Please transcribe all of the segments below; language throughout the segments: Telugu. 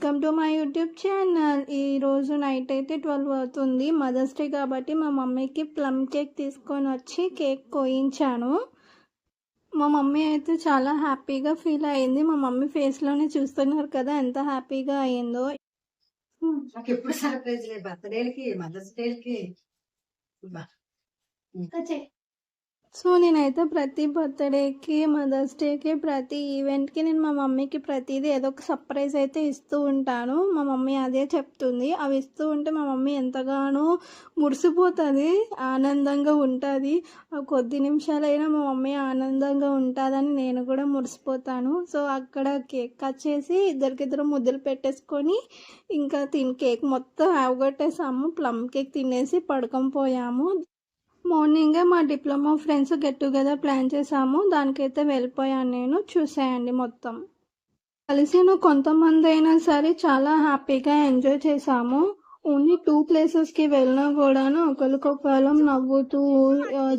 Welcome to my YouTube channel. ఈరోజు నైట్ అయితే 12 అవుతుంది. మదర్స్ డే కాబట్టి మా మమ్మీకి ప్లమ్ కేక్ తీసుకొని వచ్చి కేక్ కోయించాను. మా మమ్మీ అయితే చాలా హ్యాపీగా ఫీల్ అయింది. మా మమ్మీ ఫేస్లోనే చూస్తున్నారు కదా ఎంత హ్యాపీగా అయిందో. నాకు ఎప్పుడు సర్ప్రైజ్ లేదు, బర్త్డేలకి మదర్స్ డేలకి. సో నేనైతే ప్రతి బర్త్డేకి, మదర్స్ డేకి, ప్రతి ఈవెంట్కి నేను మా మమ్మీకి ప్రతిదీ ఏదో ఒక సర్ప్రైజ్ అయితే ఇస్తూ ఉంటాను. మా మమ్మీ అదే చెప్తుంది. అవి ఇస్తూ ఉంటే మా మమ్మీ ఎంతగానో మురిసిపోతుంది, ఆనందంగా ఉంటుంది. ఆ కొద్ది నిమిషాలైనా మా మమ్మీ ఆనందంగా ఉంటుందని నేను కూడా మురిసిపోతాను. సో అక్కడ కేక్ కట్ చేసి ఇద్దరికిద్దరు ముద్దలు పెట్టేసుకొని ఇంకా కేక్ మొత్తం అవగొట్టేసాము. ప్లమ్ కేక్ తినేసి పడుకొని పోయాము. మార్నింగే మా diploma friends get together plan చేసాము. దానికైతే వెళ్ళిపోయాను నేను. చూసేయండి మొత్తం కలిసి కొంతమంది అయినా సరే చాలా హ్యాపీగా ఎంజాయ్ చేసాము. ఓన్లీ 2 ప్లేసెస్కి వెళ్ళినా కూడాను ఒకరికొకరం నవ్వుతూ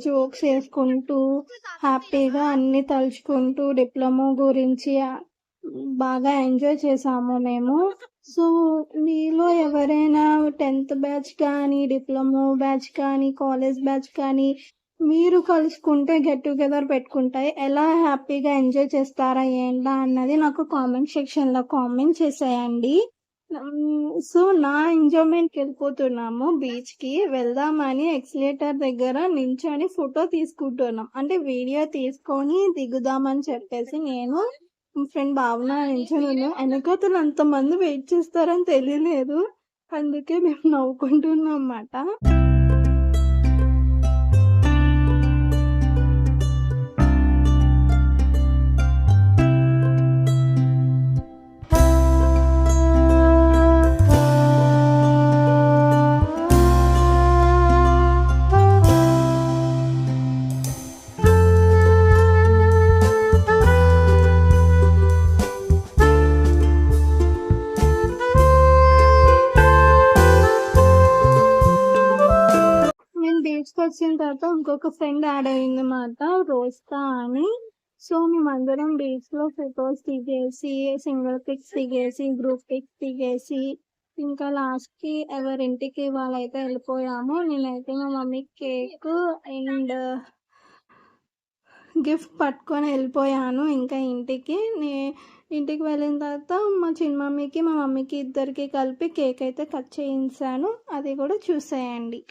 జోక్స్ వేసుకుంటూ హ్యాపీగా అన్నీ తలుచుకుంటూ డిప్లొమా గురించి బాగా ఎంజాయ్ చేసాము మేము. సో మీలో ఎవరైనా 10th బ్యాచ్ కానీ, డిప్లొమా బ్యాచ్ కానీ, కాలేజ్ బ్యాచ్ కానీ మీరు కలుసుకుంటే గెట్ టుగెదర్ పెట్టుకుంటే ఎలా హ్యాపీగా ఎంజాయ్ చేస్తారా ఏంటా అన్నది నాకు కామెంట్ సెక్షన్లో కామెంట్ చేసేయండి. సో నా ఎంజాయ్మెంట్కి వెళ్ళిపోతున్నాము. బీచ్కి వెళ్దామని ఎక్సిలేటర్ దగ్గర నించొని ఫోటో తీసుకుంటున్నాం. అంటే వీడియో తీసుకొని దిగుదామని చెప్పేసి నేను ఫ్రెండ్ భావన నించొని వెనకతలు అంతమంది వెయిట్ చేస్తారని తెలియలేదు. అందుకే మేము నవ్వుకుంటున్నాం అన్నమాట. బీచ్కి వచ్చిన తర్వాత ఇంకొక ఫ్రెండ్ యాడ్ అయింది అన్నమాట, రోస్తా అని. సో మేమందరం బీచ్లో ఫొటోస్ దిగేసి, సింగిల్ పిక్స్ దిగేసి, గ్రూప్ పిక్స్ దిగేసి ఇంకా లాస్ట్కి ఎవరింటికి వాళ్ళైతే వెళ్ళిపోయాము. నేనైతే మా మమ్మీ కేక్ అండ్ గిఫ్ట్ పట్టుకొని వెళ్ళిపోయాను ఇంకా ఇంటికి. ఇంటికి వెళ్ళిన తర్వాత మా చిన్న మమ్మీకి, మా మమ్మీకి ఇద్దరికి కలిపి కేక్ అయితే కట్ చేయించాను. అది కూడా చూసేయండి.